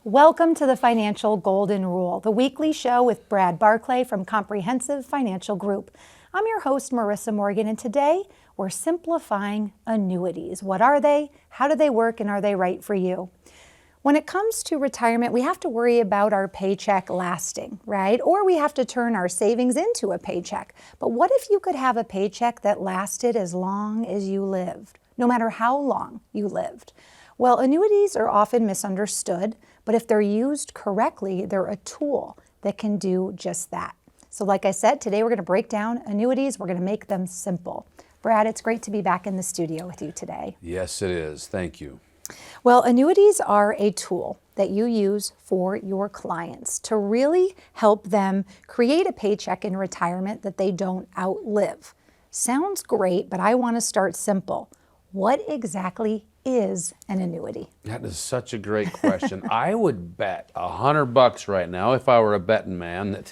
Welcome to the Financial Golden Rule, the weekly show with Brad Barclay from Comprehensive Financial Group. I'm your host, Marissa Morgan, and today we're simplifying annuities. What are they? How do they work? And are they right for you? When it comes to retirement, we have to worry about our paycheck lasting, right? Or we have to turn our savings into a paycheck. But what if you could have a paycheck that lasted as long as you lived, no matter how long you lived? Well, annuities are often misunderstood, but if they're used correctly, they're a tool that can do just that. So like I said, today we're going to break down annuities. We're going to make them simple. Brad, it's great to be back in the studio with you today. Yes, it is. Thank you. Well, annuities are a tool that you use for your clients to really help them create a paycheck in retirement that they don't outlive. Sounds great, but I want to start simple. What exactly is an annuity? That is such a great question. I would bet $100 right now, if I were a betting man,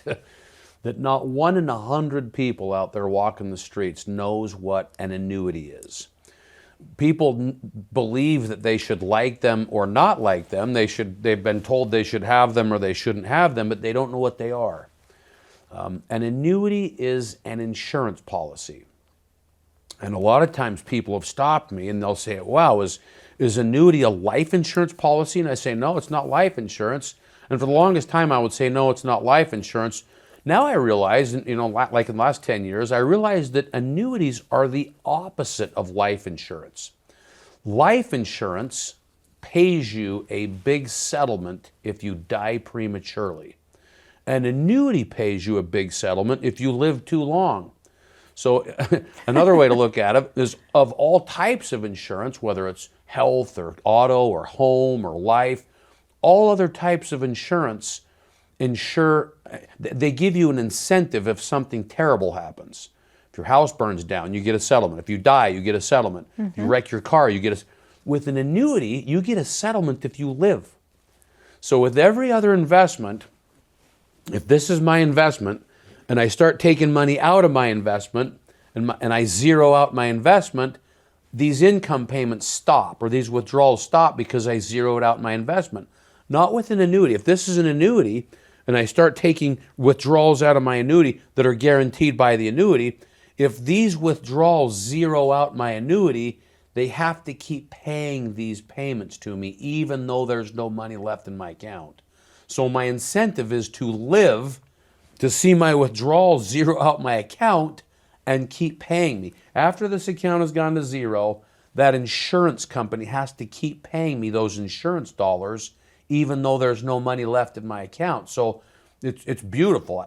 that not 1 in 100 people out there walking the streets knows what an annuity is. People believe that they should like them or not like them. They've been told they should have them or they shouldn't have them, but they don't know what they are. An annuity is an insurance policy. And a lot of times people have stopped me and they'll say, wow, is annuity a life insurance policy? And I say, no, it's not life insurance. And for the longest time I would say, no, it's not life insurance. Now I realize, like in the last 10 years, I realized that annuities are the opposite of life insurance. Life insurance pays you a big settlement if you die prematurely. An annuity pays you a big settlement if you live too long. So another way to look at it is of all types of insurance, whether it's health or auto or home or life, all other types of insurance they give you an incentive if something terrible happens. If your house burns down, you get a settlement. If you die, you get a settlement. If you wreck your car, you get a... With an annuity, you get a settlement if you live. So with every other investment, if this is my investment, and I start taking money out of my investment, and I zero out my investment, these income payments stop, or these withdrawals stop because I zeroed out my investment. Not with an annuity. If this is an annuity, and I start taking withdrawals out of my annuity that are guaranteed by the annuity, if these withdrawals zero out my annuity, they have to keep paying these payments to me, even though there's no money left in my account. So my incentive is to live, to see my withdrawals zero out my account and keep paying me. After this account has gone to zero, that insurance company has to keep paying me those insurance dollars, even though there's no money left in my account. So it's beautiful.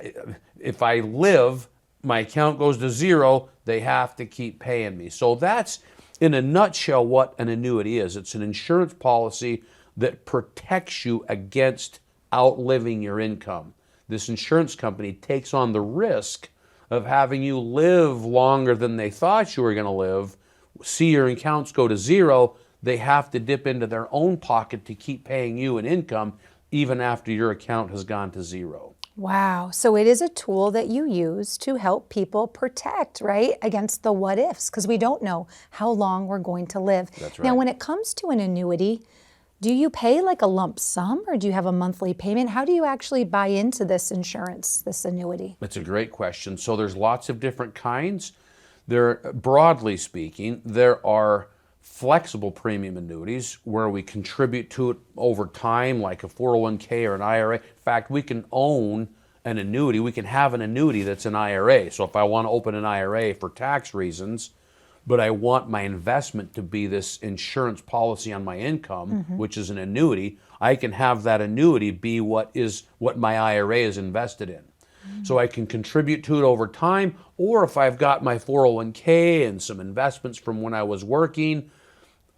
If I live, my account goes to zero, they have to keep paying me. So that's, in a nutshell, what an annuity is. It's an insurance policy that protects you against outliving your income. This insurance company takes on the risk of having you live longer than they thought you were going to live, see your accounts go to zero. They have to dip into their own pocket to keep paying you an income even after your account has gone to zero. Wow. So it is a tool that you use to help people protect, right, against the what ifs, because we don't know how long we're going to live. That's right. Now, when it comes to an annuity, do you pay like a lump sum or do you have a monthly payment? How do you actually buy into this insurance, this annuity? That's a great question. So there's lots of different kinds. Broadly speaking, there are flexible premium annuities where we contribute to it over time, like a 401k or an IRA. In fact, we can own an annuity. We can have an annuity that's an IRA. So if I want to open an IRA for tax reasons, but I want my investment to be this insurance policy on my income, which is an annuity, I can have that annuity be what my IRA is invested in. So I can contribute to it over time, or if I've got my 401k and some investments from when I was working,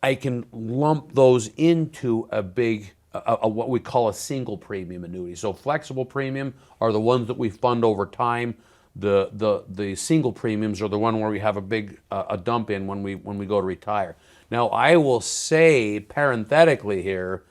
I can lump those into a big, what we call a single premium annuity. So flexible premium are the ones that we fund over time. The single premiums are the one where we have a big a dump in when we go to retire. Now I will say parenthetically here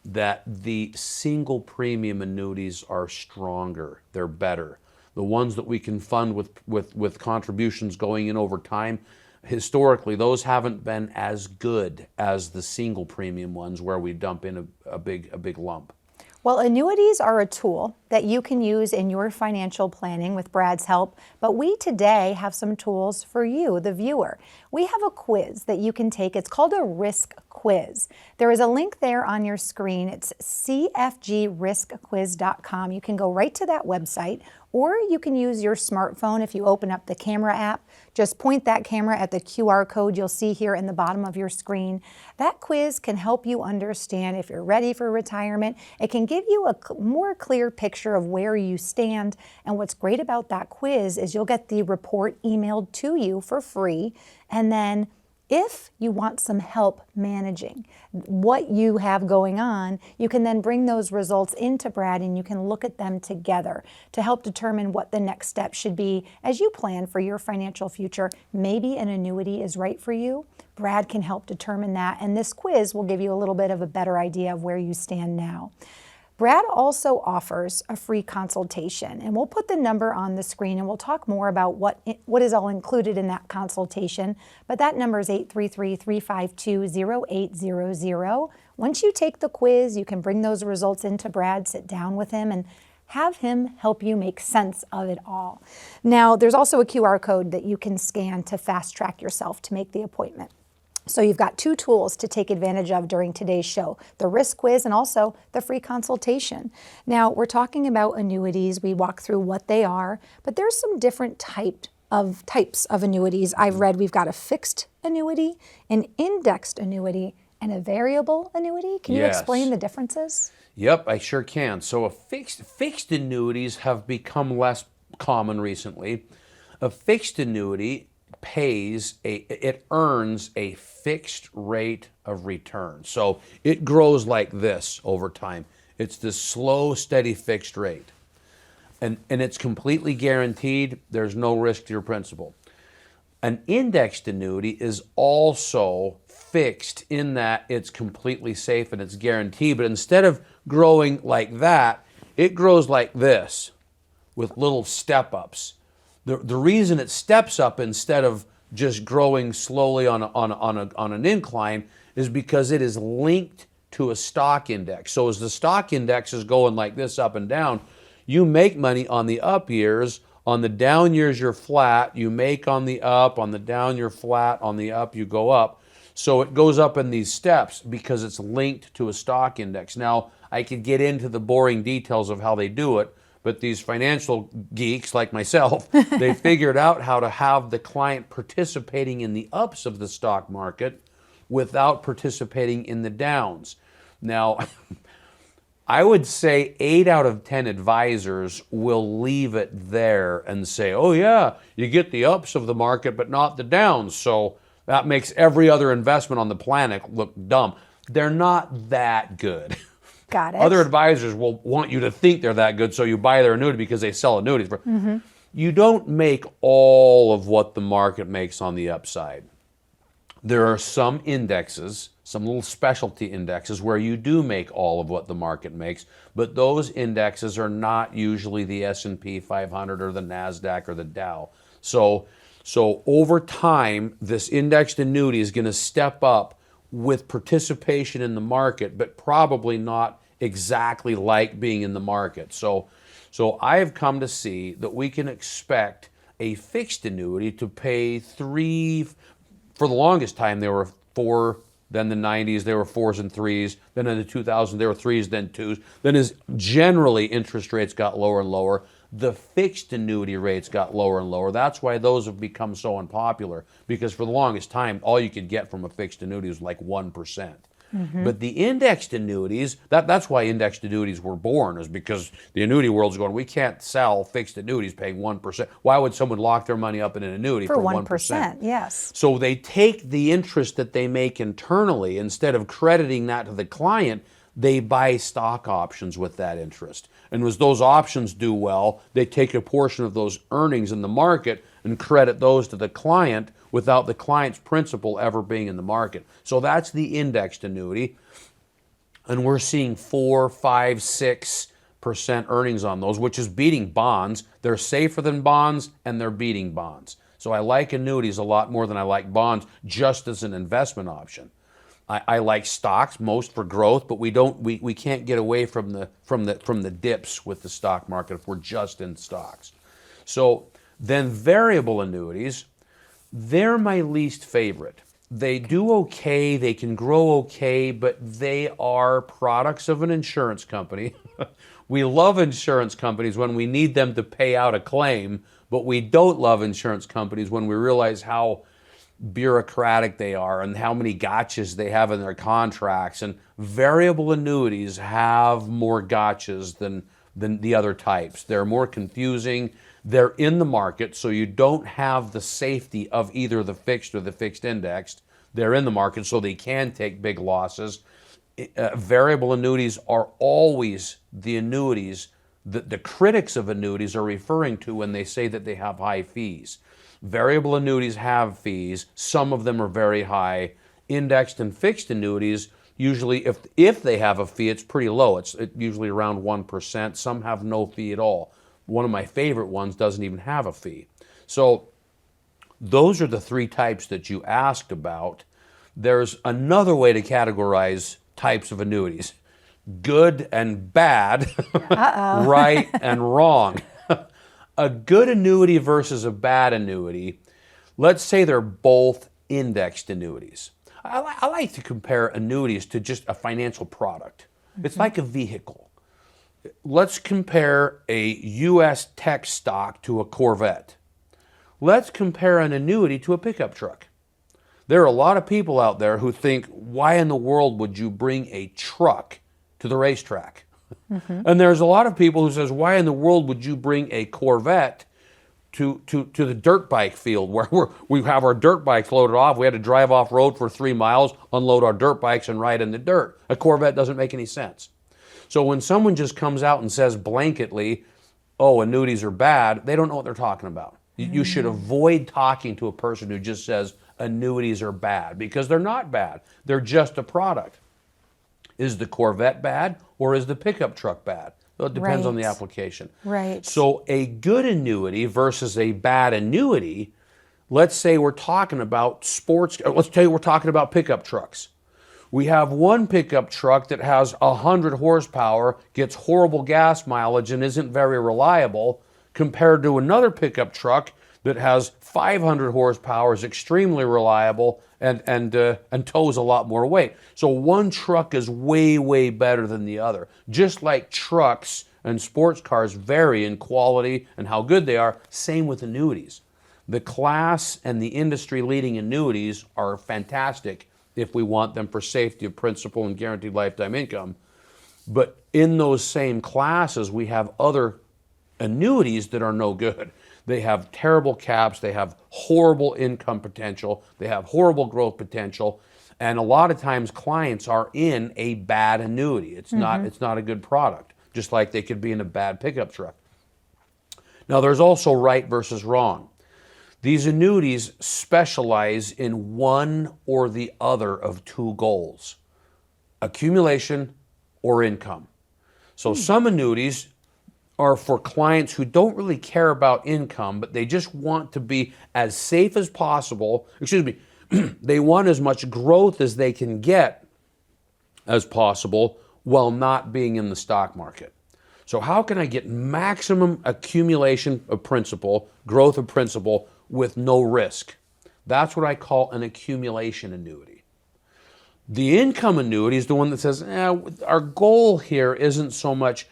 that the single premium annuities are stronger. They're better. The ones that we can fund with contributions going in over time, historically those haven't been as good as the single premium ones where we dump in a big lump. Well, annuities are a tool that you can use in your financial planning with Brad's help, but we today have some tools for you, the viewer. We have a quiz that you can take. It's called a risk quiz. There is a link there on your screen. It's cfgriskquiz.com. You can go right to that website, or you can use your smartphone. If you open up the camera app, just point that camera at the QR code you'll see here in the bottom of your screen. That quiz can help you understand if you're ready for retirement. It can give you a more clear picture of where you stand. And what's great about that quiz is you'll get the report emailed to you for free. And then if you want some help managing what you have going on, you can then bring those results into Brad and you can look at them together to help determine what the next step should be as you plan for your financial future. Maybe an annuity is right for you. Brad can help determine that, and this quiz will give you a little bit of a better idea of where you stand now. Brad also offers a free consultation, and we'll put the number on the screen and we'll talk more about what is all included in that consultation. But that number is 833-352-0800. Once you take the quiz, you can bring those results into Brad, sit down with him, and have him help you make sense of it all. Now, there's also a QR code that you can scan to fast track yourself to make the appointment. So you've got two tools to take advantage of during today's show, the risk quiz and also the free consultation. Now, we're talking about annuities. We walk through what they are, but there's some different types of annuities. I've read we've got a fixed annuity, an indexed annuity, and a variable annuity. Can you explain the differences? Yep, I sure can. So fixed annuities have become less common recently. A fixed annuity it earns a fixed rate of return. So it grows like this over time. It's this slow, steady fixed rate. And it's completely guaranteed. There's no risk to your principal. An indexed annuity is also fixed in that it's completely safe and it's guaranteed, but instead of growing like that, it grows like this with little step-ups. The reason it steps up instead of just growing slowly on an incline is because it is linked to a stock index. So as the stock index is going like this up and down, you make money on the up years. On the down years, you're flat. You make on the up. On the down, you're flat. On the up, you go up. So it goes up in these steps because it's linked to a stock index. Now, I could get into the boring details of how they do it, but these financial geeks like myself, they figured out how to have the client participating in the ups of the stock market without participating in the downs. Now, I would say 8 out of 10 advisors will leave it there and say, oh yeah, you get the ups of the market but not the downs, so that makes every other investment on the planet look dumb. They're not that good. Got it. Other advisors will want you to think they're that good, so you buy their annuity because they sell annuities. Mm-hmm. You don't make all of what the market makes on the upside. There are some indexes, some little specialty indexes, where you do make all of what the market makes, but those indexes are not usually the S&P 500 or the NASDAQ or the Dow. So over time, this indexed annuity is going to step up with participation in the market, but probably not exactly like being in the market. So I have come to see that we can expect a fixed annuity to pay 3, for the longest time they were 4, then the 90s they were 4s and 3s, then in the 2000s they were 3s, then 2s. Then as generally interest rates got lower and lower, the fixed annuity rates got lower and lower. That's why those have become so unpopular, because for the longest time, all you could get from a fixed annuity was like 1%. Mm-hmm. But the indexed annuities, that's why indexed annuities were born, is because the annuity world's going, we can't sell fixed annuities paying 1%. Why would someone lock their money up in an annuity for 1%? Yes. So they take the interest that they make internally, instead of crediting that to the client, they buy stock options with that interest. And as those options do well, they take a portion of those earnings in the market and credit those to the client without the client's principal ever being in the market. So that's the indexed annuity. And we're seeing 4, 5, 6% earnings on those, which is beating bonds. They're safer than bonds and they're beating bonds. So I like annuities a lot more than I like bonds just as an investment option. I like stocks, most for growth, but we can't get away from the dips with the stock market if we're just in stocks. So then variable annuities, they're my least favorite. They do okay, they can grow okay, but they are products of an insurance company. We love insurance companies when we need them to pay out a claim, but we don't love insurance companies when we realize how bureaucratic they are and how many gotchas they have in their contracts. And variable annuities have more gotchas than the other types. They're more confusing. They're in the market, so you don't have the safety of either the fixed or the fixed indexed. They're in the market, so they can take big losses. Variable annuities are always the annuities that the critics of annuities are referring to when they say that they have high fees. Variable annuities have fees. Some of them are very high. Indexed and fixed annuities, usually if they have a fee, it's pretty low. It's usually around 1%. Some have no fee at all. One of my favorite ones doesn't even have a fee. So those are the three types that you asked about. There's another way to categorize types of annuities: good and bad, right and wrong. A good annuity versus a bad annuity, let's say they're both indexed annuities. I like to compare annuities to just a financial product. It's like a vehicle. Let's compare a U.S. tech stock to a Corvette. Let's compare an annuity to a pickup truck. There are a lot of people out there who think, why in the world would you bring a truck to the racetrack? And there's a lot of people who says, why in the world would you bring a Corvette to the dirt bike field where we have our dirt bikes loaded off? We had to drive off road for 3 miles, unload our dirt bikes, and ride in the dirt. A Corvette doesn't make any sense. So when someone just comes out and says blanketly, oh, annuities are bad, they don't know what they're talking about. You should avoid talking to a person who just says annuities are bad, because they're not bad. They're just a product. Is the Corvette bad or is the pickup truck bad? Well, it depends on the application. Right. So a good annuity versus a bad annuity, let's say we're talking about we're talking about pickup trucks. We have one pickup truck that has 100 horsepower, gets horrible gas mileage, and isn't very reliable, compared to another pickup truck that has 500 horsepower, is extremely reliable, and tows a lot more weight. So one truck is way, way better than the other. Just like trucks and sports cars vary in quality and how good they are, same with annuities. The class and the industry-leading annuities are fantastic if we want them for safety of principal and guaranteed lifetime income. But in those same classes, we have other annuities that are no good. They have terrible caps, they have horrible income potential, they have horrible growth potential, and a lot of times clients are in a bad annuity. It's not a good product, just like they could be in a bad pickup truck. Now there's also right versus wrong. These annuities specialize in one or the other of two goals: accumulation or income. So some annuities are for clients who don't really care about income, but they just want to be as safe as possible. They want as much growth as they can get as possible while not being in the stock market. So how can I get maximum accumulation of principal, growth of principal, with no risk? That's what I call an accumulation annuity. The income annuity is the one that says, our goal here isn't so much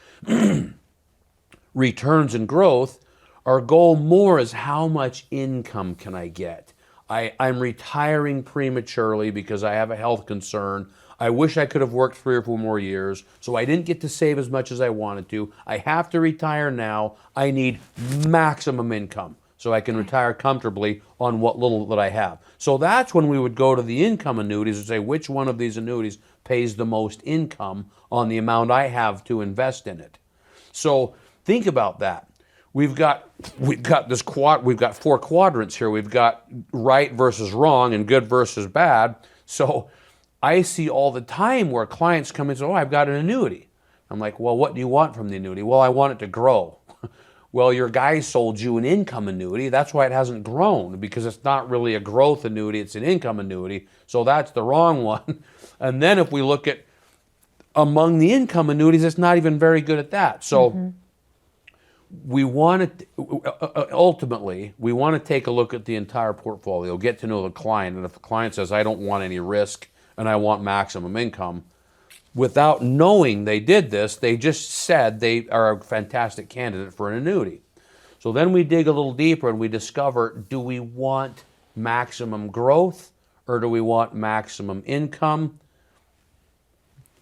returns and growth. Our goal more is how much income can I get? I'm retiring prematurely because I have a health concern. I wish I could have worked 3 or 4 more years, so I didn't get to save as much as I wanted to. I have to retire now. I need maximum income so I can retire comfortably on what little that I have. So that's when we would go to the income annuities and say, which one of these annuities pays the most income on the amount I have to invest in it? So think about that. We've got 4 quadrants here. We've got right versus wrong and good versus bad. So I see all the time where clients come in and say, oh, I've got an annuity. I'm like, well, what do you want from the annuity? Well, I want it to grow. Well, your guy sold you an income annuity. That's why it hasn't grown, because it's not really a growth annuity. It's an income annuity. So that's the wrong one. And then if we look at among the income annuities, it's not even very good at that. So we want to, ultimately, we want to take a look at the entire portfolio, get to know the client. And if the client says, I don't want any risk and I want maximum income, without knowing they did this, they just said they are a fantastic candidate for an annuity. So then we dig a little deeper and we discover, do we want maximum growth or do we want maximum income?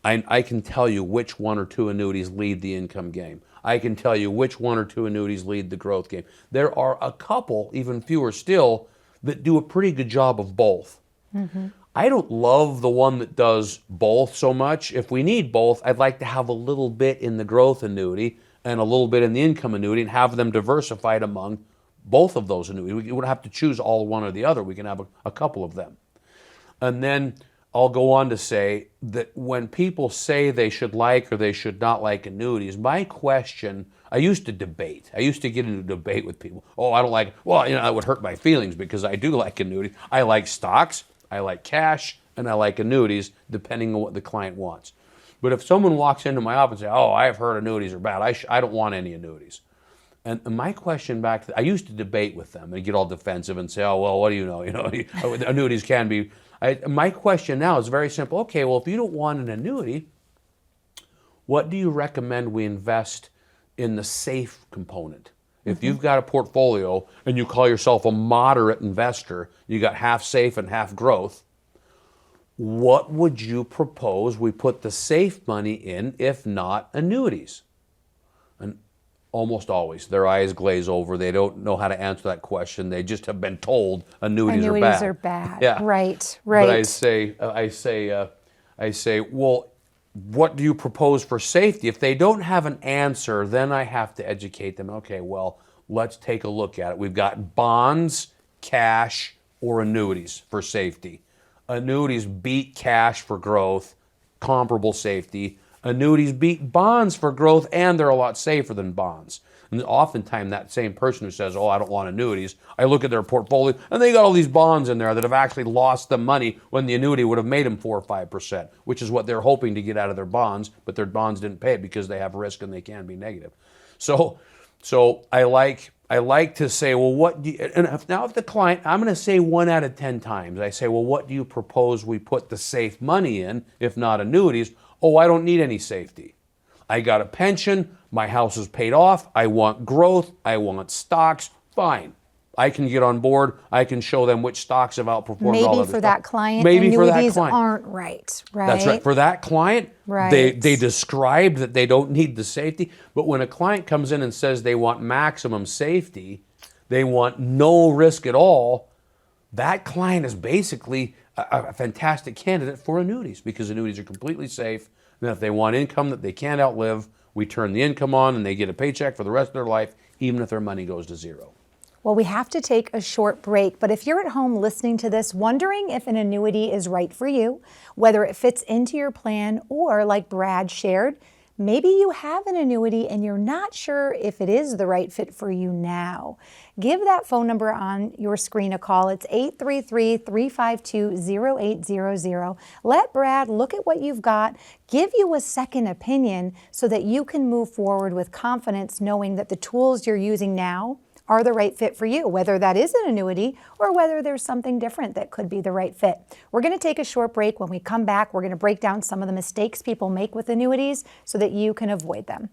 I can tell you which one or two annuities lead the income game. I can tell you which one or two annuities lead the growth game. There are a couple, even fewer still, that do a pretty good job of both. I don't love the one that does both so much. If we need both, I'd like to have a little bit in the growth annuity and a little bit in the income annuity and have them diversified among both of those annuities. We wouldn't have to choose all one or the other. We can have a couple of them. And then I'll go on to say that when people say they should like or they should not like annuities, my question, I used to debate. I used to get into a debate with people. Oh, I don't like, well, that would hurt my feelings because I do like annuities. I like stocks, I like cash, and I like annuities depending on what the client wants. But if someone walks into my office and says, oh, I've heard annuities are bad, I don't want any annuities. And my question back to, I used to debate with them and get all defensive and say, oh, well, what do you know? Annuities can be. My question now is very simple. Okay, well, if you don't want an annuity, what do you recommend we invest in the safe component? If you've got a portfolio and you call yourself a moderate investor, you got half safe and half growth, what would you propose we put the safe money in if not annuities? And almost always, their eyes glaze over. They don't know how to answer that question. They just have been told annuities are bad. Annuities are bad. Yeah. Right. But I say, well, what do you propose for safety? If they don't have an answer, then I have to educate them. Okay, well, let's take a look at it. We've got bonds, cash, or annuities for safety. Annuities beat cash for growth, comparable safety. Annuities beat bonds for growth, and they're a lot safer than bonds. And oftentimes that same person who says, oh, I don't want annuities, I look at their portfolio, and they got all these bonds in there that have actually lost them money when the annuity would have made them 4 or 5%, which is what they're hoping to get out of their bonds, but their bonds didn't pay it because they have risk and they can be negative. So I like to say, well, what do you, and if the client, I'm going to say 1 out of 10 times, I say, well, what do you propose we put the safe money in, if not annuities? Oh, I don't need any safety. I got a pension, my house is paid off, I want growth, I want stocks, fine. I can get on board, I can show them which stocks have outperformed all Maybe other for stuff. that client, Maybe for that annuities client. aren't right, right? That's right. For that client, Right. they described that they don't need the safety. But when a client comes in and says they want maximum safety, they want no risk at all, that client is basically a fantastic candidate for annuities because annuities are completely safe. And if they want income that they can't outlive, we turn the income on and they get a paycheck for the rest of their life, even if their money goes to zero. Well, we have to take a short break, but if you're at home listening to this, wondering if an annuity is right for you, whether it fits into your plan, or like Brad shared, maybe you have an annuity and you're not sure if it is the right fit for you now. Give that phone number on your screen a call. It's 833-352-0800. Let Brad look at what you've got, give you a second opinion so that you can move forward with confidence knowing that the tools you're using now are the right fit for you, whether that is an annuity or whether there's something different that could be the right fit. We're going to take a short break. When we come back, we're going to break down some of the mistakes people make with annuities so that you can avoid them.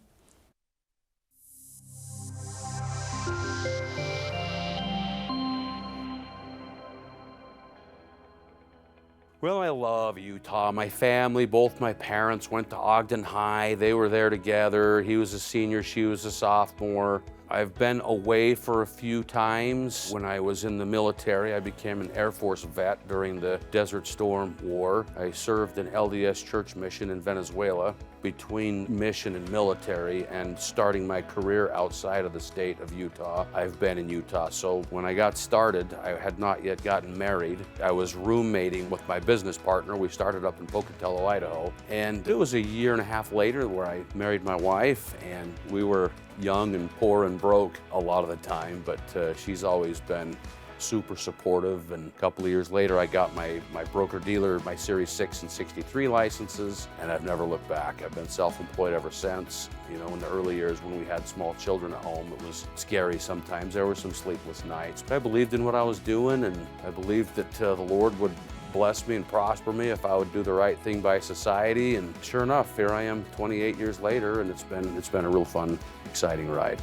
Well, I love Utah. My family, both my parents went to Ogden High. They were there together. He was a senior, she was a sophomore. I've been away for a few times. When I was in the military, I became an Air Force vet during the Desert Storm War. I served an LDS church mission in Venezuela. Between mission and military and starting my career outside of the state of Utah, I've been in Utah. So when I got started, I had not yet gotten married. I was roommating with my business partner. We started up in Pocatello, Idaho. And it was a year and a half later where I married my wife, and we were young and poor and broke a lot of the time, but she's always been super supportive. And a couple of years later, I got my broker-dealer, my Series 6 and 63 licenses, and I've never looked back. I've been self-employed ever since. You know, in the early years when we had small children at home, it was scary sometimes. There were some sleepless nights. But I believed in what I was doing, and I believed that the Lord would bless me and prosper me if I would do the right thing by society. And sure enough, here I am 28 years later, and it's been a real fun, exciting ride.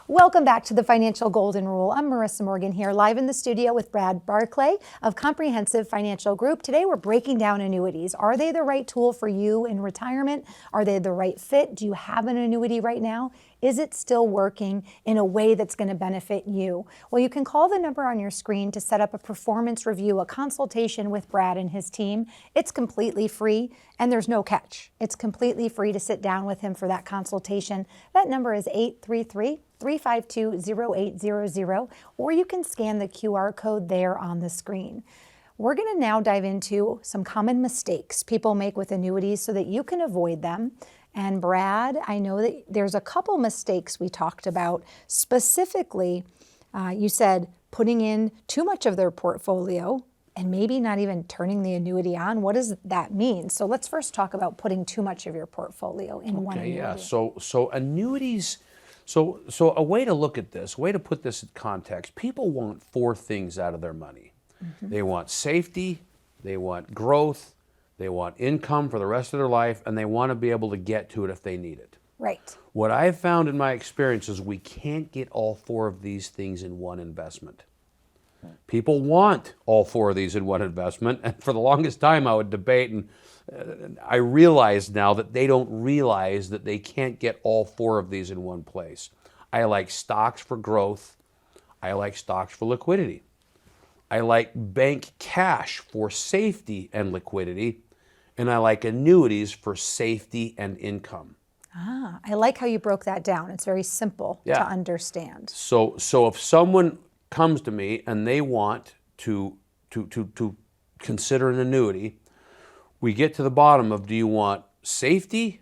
Welcome back to the Financial Golden Rule. I'm Marissa Morgan here, live in the studio with Brad Barclay of Comprehensive Financial Group. Today we're breaking down annuities. Are they the right tool for you in retirement? Are they the right fit? Do you have an annuity right now? Is it still working in a way that's going to benefit you? Well, you can call the number on your screen to set up a performance review, a consultation with Brad and his team. It's completely free, and there's no catch. It's completely free to sit down with him for that consultation. That number is 833-352-0800, or you can scan the QR code there on the screen. We're going to now dive into some common mistakes people make with annuities so that you can avoid them. And Brad, I know that there's a couple mistakes we talked about. Specifically, you said putting in too much of their portfolio and maybe not even turning the annuity on. What does that mean? So let's first talk about putting too much of your portfolio in one annuity. Yeah, so annuities, so a way to look at this, way to put this in context, people want four things out of their money. Mm-hmm. They want safety, they want growth, they want income for the rest of their life, and they want to be able to get to it if they need it. Right. What I've found in my experience is we can't get all four of these things in one investment. People want all four of these in one investment, and for the longest time I would debate, and I realize now that they don't realize that they can't get all four of these in one place. I like stocks for growth. I like stocks for liquidity. I like bank cash for safety and liquidity, and I like annuities for safety and income. I like how you broke that down. It's very simple to understand. So if someone comes to me and they want to consider an annuity, we get to the bottom of, do you want safety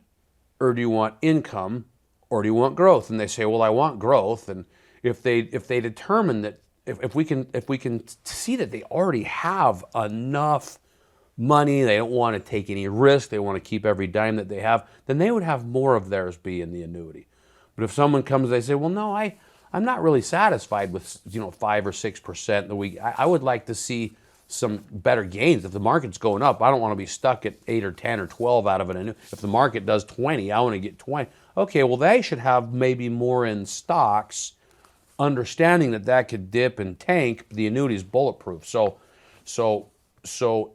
or do you want income or do you want growth? And they say, well, I want growth. And if they determine that, if we can see that they already have enough money, they don't want to take any risk, they want to keep every dime that they have, then they would have more of theirs be in the annuity. But if someone comes, they say, well, no, I'm not really satisfied with 5 or 6% the week. I would like to see some better gains. If the market's going up, I don't want to be stuck at 8 or 10 or 12 out of an annuity. If the market does 20, I want to get 20. Okay, well, they should have maybe more in stocks, understanding that could dip and tank. The annuity is bulletproof. So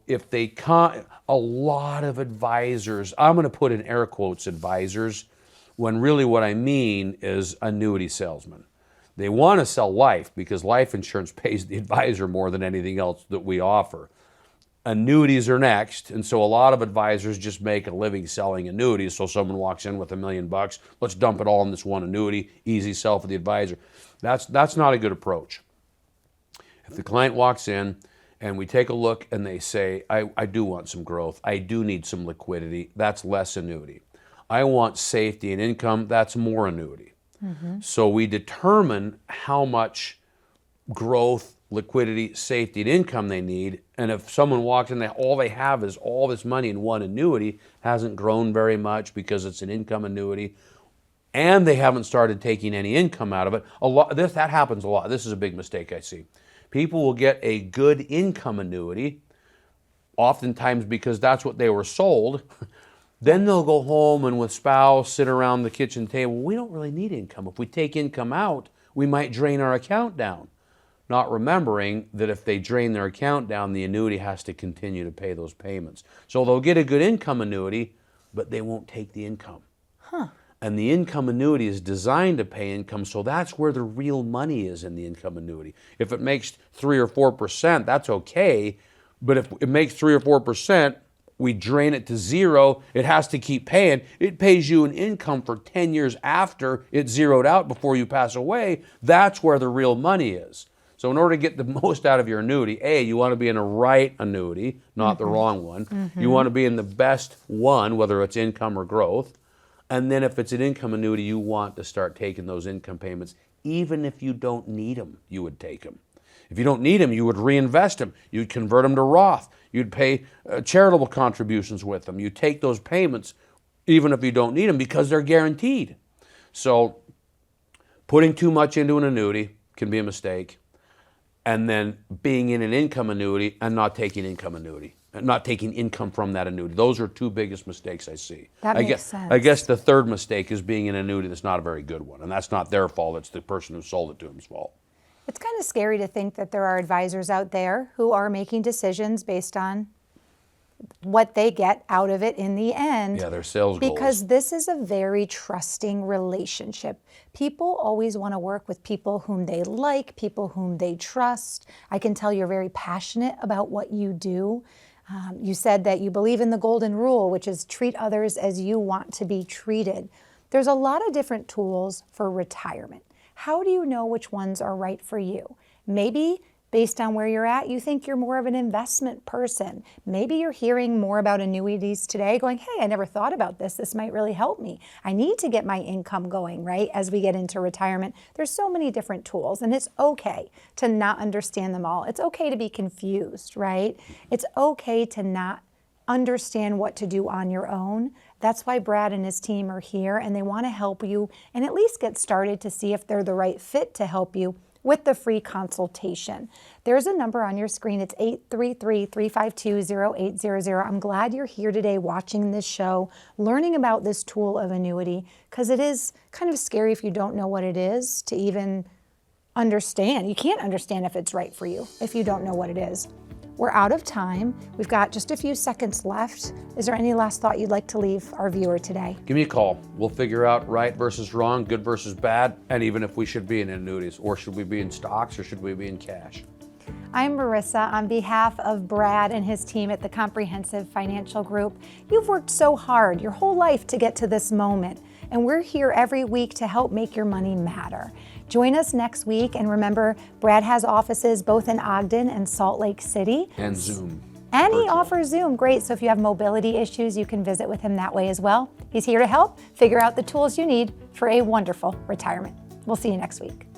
if they can't, a lot of advisors, I'm going to put in air quotes advisors, when really what I mean is annuity salesmen. They want to sell life because life insurance pays the advisor more than anything else that we offer. Annuities are next, and so a lot of advisors just make a living selling annuities. So someone walks in with $1 million, let's dump it all in this one annuity, easy sell for the advisor. That's not a good approach. If the client walks in and we take a look and they say, I do want some growth, I do need some liquidity, that's less annuity. I want safety and income, that's more annuity. Mm-hmm. So we determine how much growth, liquidity, safety, and income they need. And if someone walks in, all they have is all this money in one annuity, hasn't grown very much because it's an income annuity, and they haven't started taking any income out of it. That happens a lot. This is a big mistake I see. People will get a good income annuity, oftentimes because that's what they were sold. Then they'll go home and with spouse sit around the kitchen table. We don't really need income. If we take income out, we might drain our account down. Not remembering that if they drain their account down, the annuity has to continue to pay those payments. So they'll get a good income annuity, but they won't take the income. And the income annuity is designed to pay income, so that's where the real money is in the income annuity. If it makes 3 or 4%, that's okay, but if it makes 3 or 4%, we drain it to zero, it has to keep paying. It pays you an income for 10 years after it's zeroed out before you pass away. That's where the real money is. So in order to get the most out of your annuity, A, you want to be in a right annuity, not the wrong one. You want to be in the best one, whether it's income or growth. And then if it's an income annuity, you want to start taking those income payments. Even if you don't need them, you would take them. If you don't need them, you would reinvest them. You'd convert them to Roth. You'd pay charitable contributions with them. You take those payments even if you don't need them because they're guaranteed. So putting too much into an annuity can be a mistake. And then being in an income annuity and not taking income from that annuity. Those are two biggest mistakes I see. That makes sense. I guess the third mistake is being in an annuity that's not a very good one. And that's not their fault. It's the person who sold it to them's fault. It's kind of scary to think that there are advisors out there who are making decisions based on what they get out of it in the end. Yeah, their sales goals. Because this is a very trusting relationship. People always want to work with people whom they like, people whom they trust. I can tell you're very passionate about what you do. You said that you believe in the golden rule, which is treat others as you want to be treated. There's a lot of different tools for retirement. How do you know which ones are right for you? Maybe based on where you're at, you think you're more of an investment person. Maybe you're hearing more about annuities today going, hey, I never thought about this. This might really help me. I need to get my income going, right? As we get into retirement, there's so many different tools, and it's okay to not understand them all. It's okay to be confused, right? It's okay to not understand what to do on your own. That's why Brad and his team are here, and they want to help you and at least get started to see if they're the right fit to help you with the free consultation. There's a number on your screen. It's 833-352-0800. I'm glad you're here today watching this show, learning about this tool of annuity, because it is kind of scary if you don't know what it is to even understand. You can't understand if it's right for you if you don't know what it is. We're out of time. We've got just a few seconds left. Is there any last thought you'd like to leave our viewer today? Give me a call. We'll figure out right versus wrong, good versus bad, and even if we should be in annuities, or should we be in stocks, or should we be in cash? I'm Marissa on behalf of Brad and his team at the Comprehensive Financial Group. You've worked so hard your whole life to get to this moment, and we're here every week to help make your money matter. Join us next week, and remember, Brad has offices both in Ogden and Salt Lake City. And Zoom. And he Virtual. offers Zoom. Great. So if you have mobility issues, you can visit with him that way as well. He's here to help figure out the tools you need for a wonderful retirement. We'll see you next week.